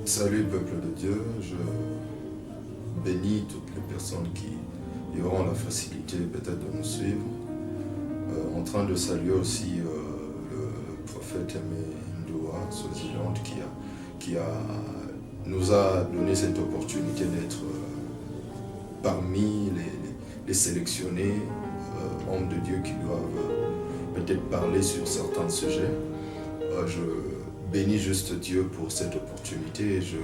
Salut peuple de Dieu, je bénis toutes les personnes qui auront la facilité peut-être de nous suivre. En train de saluer aussi le prophète Aimé Ndoa, Swaziland, nous a donné cette opportunité d'être parmi les sélectionnés hommes de Dieu qui doivent peut-être parler sur certains sujets. Je bénis juste Dieu pour cette opportunité et je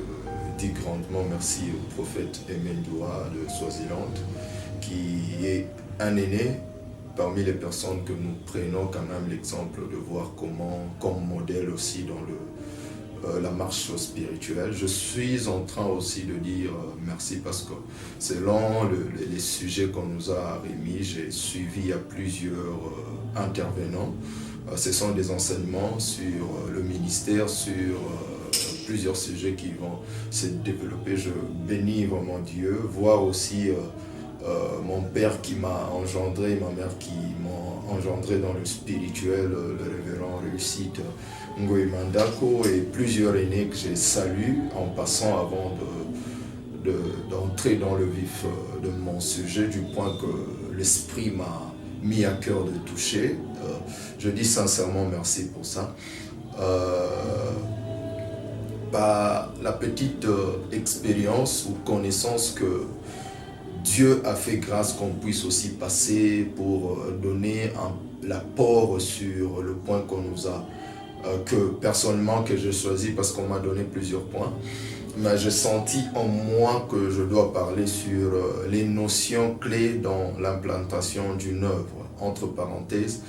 dis grandement merci au prophète Aimé Ndoa de Swaziland qui est un aîné parmi les personnes que nous prenons quand même l'exemple de voir comment, comme modèle aussi dans la marche spirituelle. Je suis en train aussi de dire merci parce que selon les sujets qu'on nous a remis, j'ai suivi à plusieurs intervenants. Ce sont des enseignements sur le ministère, sur plusieurs sujets qui vont se développer. Je bénis vraiment Dieu, voir aussi mon père qui m'a engendré, ma mère qui m'a engendré dans le spirituel, le révérend Réussite Ngoï Mandako et plusieurs aînés que j'ai salués en passant avant d'entrer dans le vif de mon sujet, du point que l'esprit m'a mis à cœur de toucher. Je dis sincèrement merci pour ça. Par la petite expérience ou connaissance que Dieu a fait grâce qu'on puisse aussi passer pour donner l'apport sur le point qu'on nous a, que personnellement que j'ai choisi parce qu'on m'a donné plusieurs points. Mais j'ai senti en moi que je dois parler sur les notions clés dans l'implantation d'une œuvre. Entre parenthèses,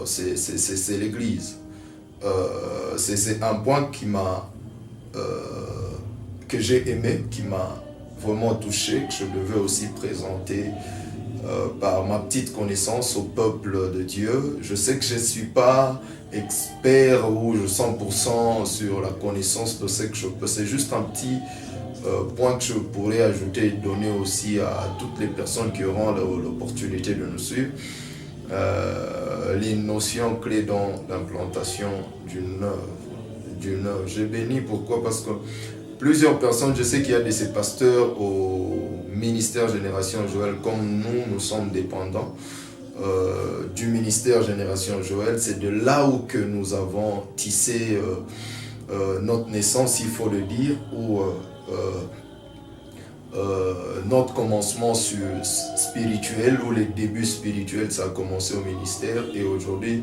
c'est l'Église. C'est un point qui que j'ai aimé, qui m'a vraiment touché, que je devais aussi présenter par ma petite connaissance au peuple de Dieu. Je sais que je ne suis pas expert ou 100% sur la connaissance de ce que je peux. C'est juste un petit point que je pourrais ajouter et donner aussi à toutes les personnes qui auront l'opportunité de nous suivre. Les notions clés dans l'implantation d'une œuvre. J'ai béni, pourquoi? Parce que plusieurs personnes, je sais qu'il y a de ces pasteurs au ministère Génération Joël, comme nous sommes dépendants du ministère Génération Joël. C'est de là où que nous avons tissé notre naissance, il faut le dire, où notre commencement spirituel, ou les débuts spirituels, ça a commencé au ministère, et aujourd'hui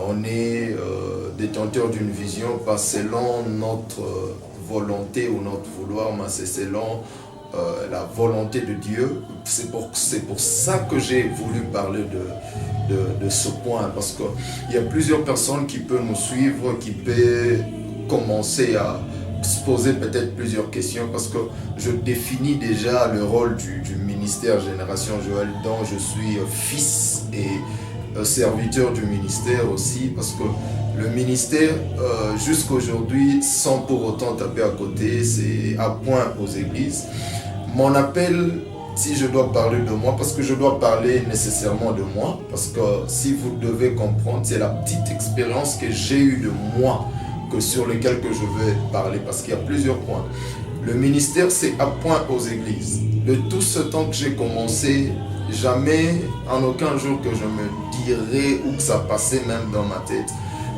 on est détenteur d'une vision, pas selon notre volonté ou notre vouloir, mais c'est selon la volonté de Dieu. C'est pour ça que j'ai voulu parler de ce point, parce qu'il y a plusieurs personnes qui peuvent nous suivre, qui peuvent commencer à se poser peut-être plusieurs questions, parce que je définis déjà le rôle du ministère Génération Joël, dont je suis fils et serviteur du ministère aussi, parce que le ministère, jusqu'aujourd'hui, sans pour autant taper à côté, c'est à point aux églises. Mon appel, si je dois parler de moi, parce que je dois parler nécessairement de moi, parce que si vous devez comprendre, c'est la petite expérience que j'ai eue de moi, sur lequel que je vais parler, parce qu'il y a plusieurs points. Le ministère, c'est à point aux églises. De tout ce temps que j'ai commencé, jamais, en aucun jour que je me dirais, ou que ça passait même dans ma tête,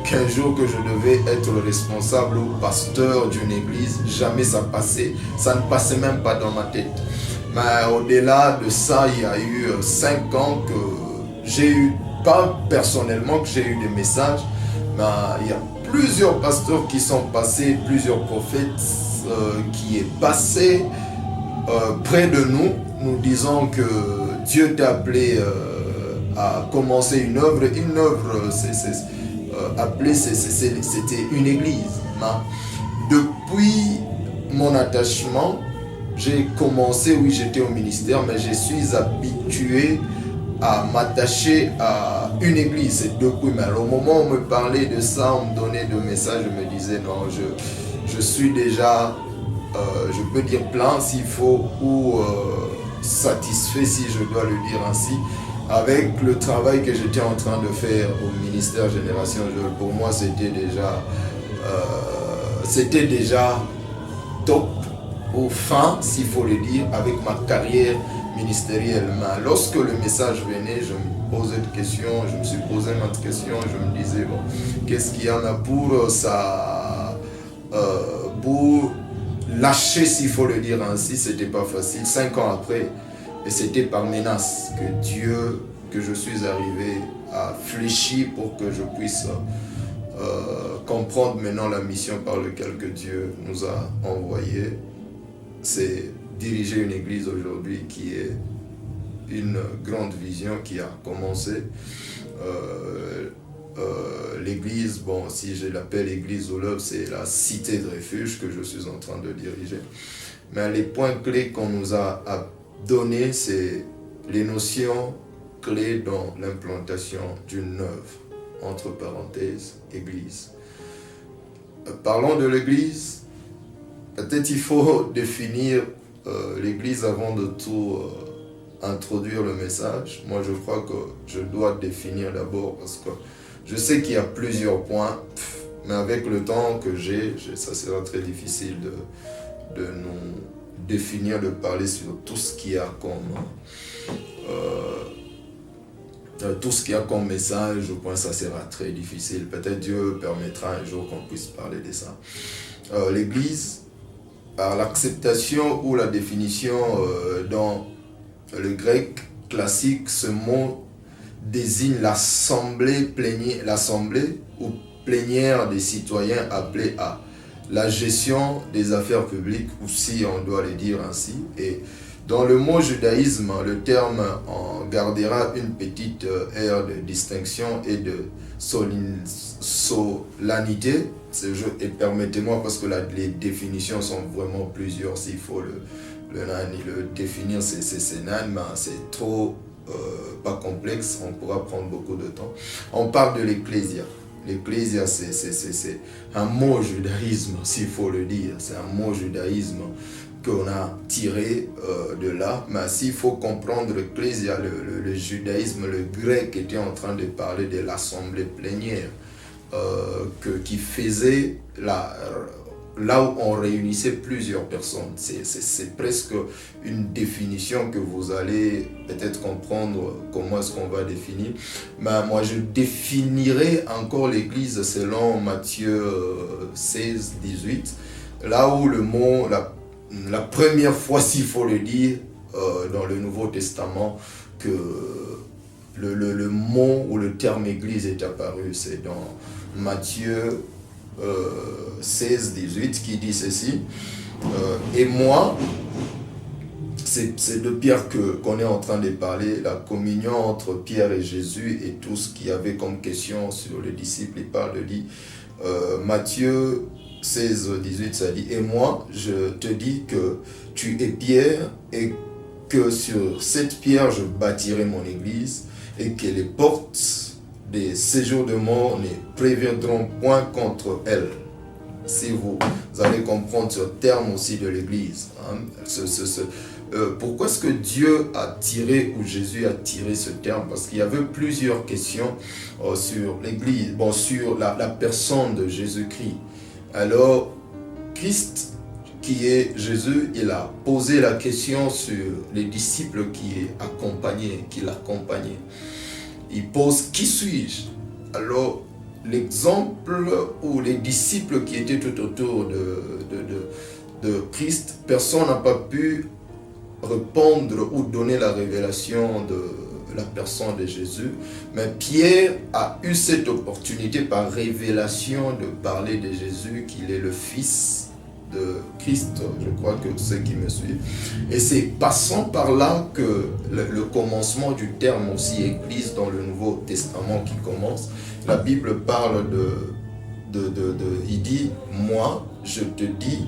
qu'un jour que je devais être le responsable ou pasteur d'une église, jamais ça passait. Ça ne passait même pas dans ma tête. Mais au-delà de ça, il y a eu 5 ans que j'ai eu, pas personnellement que j'ai eu des messages, mais il y a plusieurs pasteurs qui sont passés, plusieurs prophètes qui est passé près de nous, nous disant que Dieu t'a appelé à commencer une œuvre. Une œuvre, c'était une église. Depuis mon attachement, j'ai commencé, oui, j'étais au ministère, mais je suis habitué à m'attacher à une église. C'est depuis, mais au moment où on me parlait de ça, on me donnait des messages, je me disais non, je suis déjà, je peux dire plein s'il faut, ou satisfait si je dois le dire ainsi, avec le travail que j'étais en train de faire au ministère Génération Joël. Pour moi, c'était déjà top, au fin, s'il faut le dire, avec ma carrière ministérielle. Mais lorsque le message venait, je me posais des questions, je me suis posé ma question, je me disais, bon, qu'est-ce qu'il y en a pour ça, pour lâcher, s'il faut le dire ainsi, c'était pas facile. 5 ans après, et c'était par menace que je suis arrivé à fléchir pour que je puisse comprendre maintenant la mission par laquelle que Dieu nous a envoyés. C'est diriger une église aujourd'hui qui est une grande vision qui a commencé. L'église, bon, si je l'appelle église au Love, c'est la cité de refuge que je suis en train de diriger. Mais les points clés qu'on nous a donnés, c'est les notions clés dans l'implantation d'une œuvre, entre parenthèses, église. Parlons de l'église. Peut-être il faut définir l'église avant de tout introduire le message. Moi, je crois que je dois définir d'abord parce que je sais qu'il y a plusieurs points, mais avec le temps que j'ai, ça sera très difficile de nous définir, de parler sur tout ce qu'il y a comme message. Je pense que ça sera très difficile. Peut-être Dieu permettra un jour qu'on puisse parler de ça. L'église, par l'acceptation ou la définition dans le grec classique, ce mot désigne l'assemblée ou plénière des citoyens appelés à la gestion des affaires publiques, ou si on doit le dire ainsi. Et dans le mot judaïsme, le terme en gardera une petite aire de distinction et de solennité. Et permettez-moi, parce que les définitions sont vraiment plusieurs, s'il faut le définir, c'est nan, mais c'est trop pas complexe, on pourra prendre beaucoup de temps. On parle de l'ecclésia. L'ecclésia, c'est un mot judaïsme, s'il faut le dire. C'est un mot judaïsme qu'on a tiré de là. Mais s'il faut comprendre l'ecclésia, le judaïsme, le grec était en train de parler de l'assemblée plénière qui faisait là où on réunissait plusieurs personnes. C'est presque une définition que vous allez peut-être comprendre comment est-ce qu'on va définir. Mais moi, je définirai encore l'Église selon Matthieu 16, 18, là où le mot, la première fois, s'il faut le dire, dans le Nouveau Testament, que le mot ou le terme Église est apparu, c'est dans Matthieu 16, 18 qui dit ceci. Et moi, c'est de Pierre qu'on est en train de parler, la communion entre Pierre et Jésus et tout ce qu'il y avait comme question sur les disciples. Il parle de dit, Matthieu 16, 18, ça dit, et moi, je te dis que tu es Pierre et que sur cette pierre, je bâtirai mon église et que les portes des séjours de mort ne préviendront point contre elle. Si vous allez comprendre ce terme aussi de l'église. Hein, pourquoi est-ce que Dieu a tiré, ou Jésus a tiré ce terme? Parce qu'il y avait plusieurs questions sur l'église, bon, sur la personne de Jésus-Christ. Alors, Christ, qui est Jésus, il a posé la question sur les disciples qui l'accompagnaient. Il pose, qui suis-je? Alors, l'exemple ou les disciples qui étaient tout autour de Christ, personne n'a pas pu répondre ou donner la révélation de la personne de Jésus. Mais Pierre a eu cette opportunité par révélation de parler de Jésus, qu'il est le Fils de Christ, je crois que ceux qui me suivent. Et c'est passant par là que le commencement du terme aussi Église dans le Nouveau Testament qui commence. La Bible parle il dit, moi, je te dis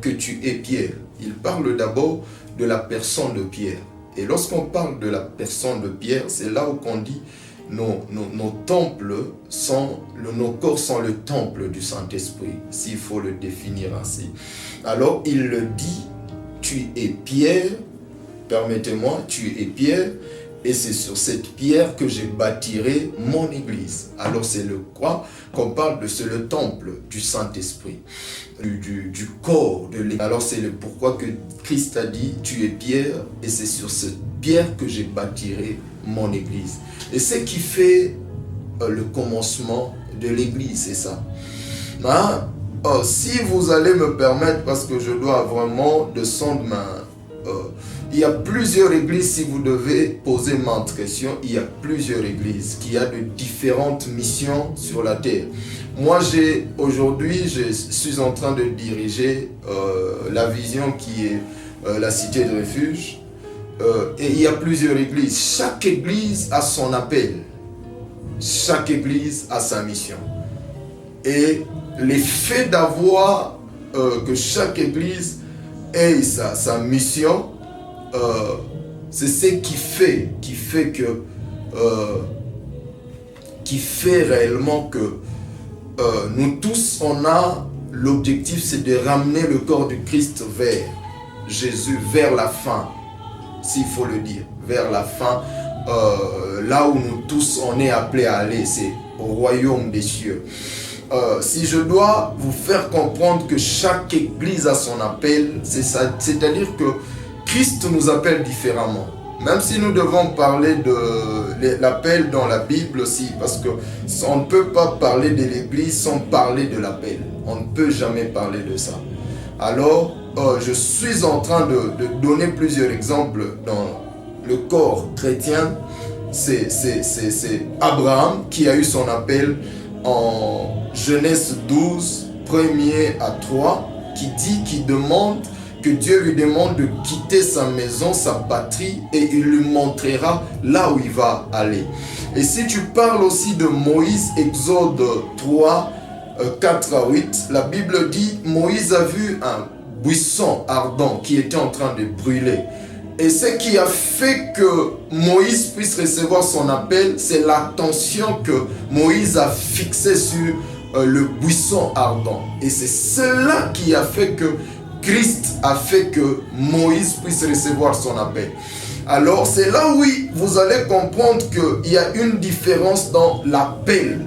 que tu es Pierre. Il parle d'abord de la personne de Pierre. Et lorsqu'on parle de la personne de Pierre, c'est là où on dit nos temples nos corps sont le temple du Saint-Esprit, s'il faut le définir ainsi. Alors il le dit, tu es Pierre, permettez-moi, tu es Pierre, et c'est sur cette pierre que j'ai bâtirai mon église. Alors c'est le quoi qu'on parle de, c'est le temple du Saint-Esprit, du corps de l'église. Alors c'est le pourquoi que Christ a dit, tu es pierre, et c'est sur cette pierre que j'ai bâtirai mon église. Et ce qui fait le commencement de l'église, c'est ça. Hein? Si vous allez me permettre, parce que je dois vraiment descendre il y a plusieurs églises, si vous devez poser ma question, il y a plusieurs églises qui ont de différentes missions sur la terre. Moi, aujourd'hui, je suis en train de diriger la vision qui est la cité de refuge. Et il y a plusieurs églises. Chaque église a son appel. Chaque église a sa mission. Et l'effet d'avoir que chaque église ait sa mission, c'est ce qui fait réellement que nous tous, on a l'objectif, c'est de ramener le corps du Christ vers Jésus, vers la fin, s'il faut le dire, vers la fin, là où nous tous, on est appelés à aller, c'est au royaume des cieux. Si je dois vous faire comprendre que chaque église a son appel, c'est-à-dire que Christ nous appelle différemment. Même si nous devons parler de l'appel dans la Bible aussi, parce qu'on ne peut pas parler de l'église sans parler de l'appel. On ne peut jamais parler de ça. Alors, je suis en train de donner plusieurs exemples dans le corps chrétien. C'est Abraham qui a eu son appel en Genèse 12, 1er à 3, qui demande que Dieu lui demande de quitter sa maison, sa patrie, et il lui montrera là où il va aller. Et si tu parles aussi de Moïse, Exode 3, 4 à 8, la Bible dit, Moïse a vu un buisson ardent qui était en train de brûler. Et ce qui a fait que Moïse puisse recevoir son appel, c'est l'attention que Moïse a fixée sur le buisson ardent. Et c'est cela qui a fait que Christ a fait que Moïse puisse recevoir son appel. Alors c'est là où vous allez comprendre qu'il y a une différence dans l'appel.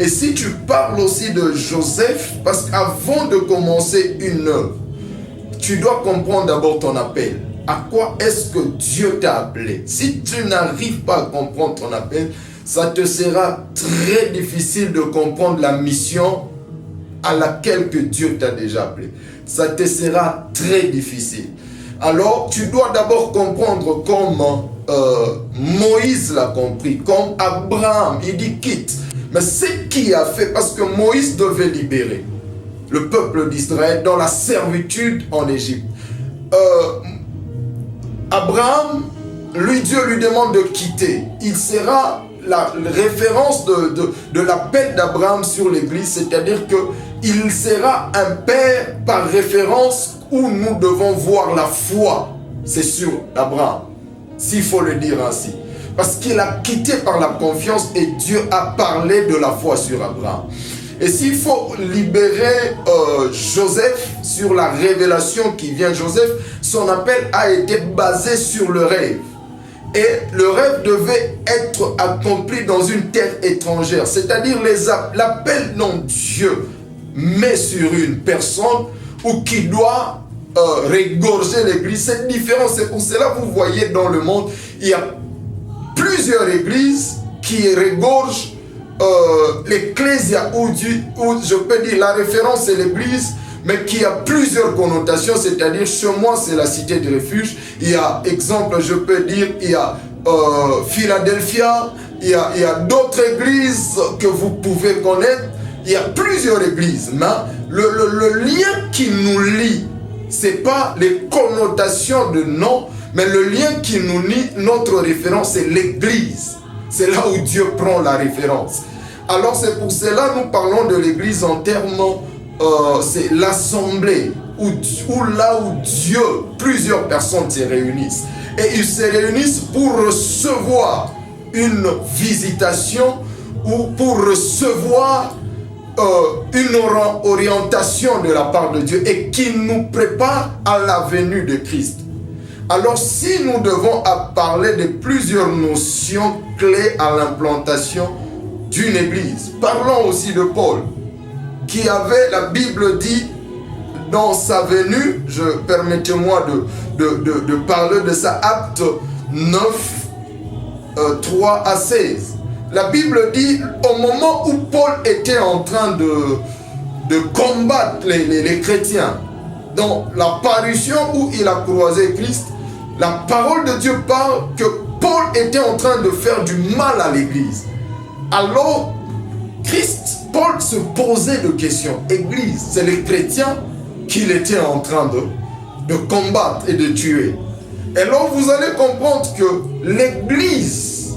Et si tu parles aussi de Joseph, parce qu'avant de commencer une œuvre, tu dois comprendre d'abord ton appel. À quoi est-ce que Dieu t'a appelé? Si tu n'arrives pas à comprendre ton appel, ça te sera très difficile de comprendre la mission à laquelle que Dieu t'a déjà appelé. Ça te sera très difficile. Alors, tu dois d'abord comprendre comment Moïse l'a compris, comme Abraham, il dit quitte. Mais ce qu'il a fait, parce que Moïse devait libérer le peuple d'Israël dans la servitude en Égypte. Abraham, Dieu lui demande de quitter. Il sera la référence de l'appel d'Abraham sur l'église, c'est-à-dire qu'il sera un père par référence où nous devons voir la foi. C'est sur Abraham, s'il faut le dire ainsi. Parce qu'il a quitté par la confiance et Dieu a parlé de la foi sur Abraham. Et s'il faut libérer Joseph sur la révélation qui vient de Joseph, son appel a été basé sur le rêve. Et le rêve devait être accompli dans une terre étrangère. C'est-à-dire l'appel dont Dieu met sur une personne ou qui doit régorger l'église, c'est différent. C'est pour cela que vous voyez dans le monde, il y a plusieurs églises qui régorgent l'ecclésia, où je peux dire la référence c'est l'église, mais qui a plusieurs connotations, c'est-à-dire chez moi c'est la cité de refuge, il y a exemple, je peux dire, il y a Philadelphia, il y a d'autres églises que vous pouvez connaître, il y a plusieurs églises, mais le lien qui nous lie, c'est pas les connotations de nom, mais le lien qui nous lie, notre référence c'est l'église. C'est là où Dieu prend la référence. Alors c'est pour cela nous parlons de l'église en termes, c'est l'assemblée, où là où Dieu, plusieurs personnes se réunissent. Et ils se réunissent pour recevoir une visitation ou pour recevoir une orientation de la part de Dieu et qui nous prépare à la venue de Christ. Alors si nous devons parler de plusieurs notions clés à l'implantation d'une église, parlons aussi de Paul, qui avait, la Bible dit, dans sa venue, permettez-moi de parler de ça, Actes 9, 3 à 16. La Bible dit, au moment où Paul était en train de combattre les chrétiens, dans la parution où il a croisé Christ, la parole de Dieu parle que Paul était en train de faire du mal à l'église. Alors, Paul se posait des questions. Église, c'est les chrétiens qu'il était en train de combattre et de tuer. Et alors, vous allez comprendre que l'église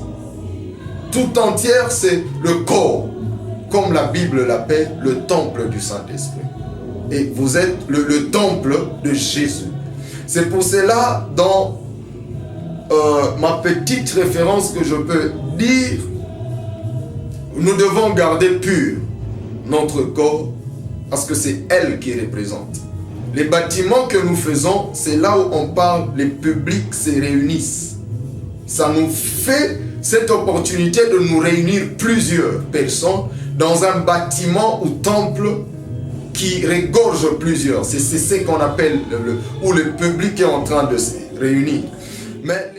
tout entière, c'est le corps, comme la Bible l'appelle, le temple du Saint-Esprit. Et vous êtes le temple de Jésus. C'est pour cela, dans ma petite référence que je peux dire, nous devons garder pur notre corps, parce que c'est elle qui représente. Les bâtiments que nous faisons, c'est là où on parle, les publics se réunissent. Ça nous fait cette opportunité de nous réunir plusieurs personnes dans un bâtiment ou temple qui regorge plusieurs. C'est ce qu'on appelle où le public est en train de se réunir. Mais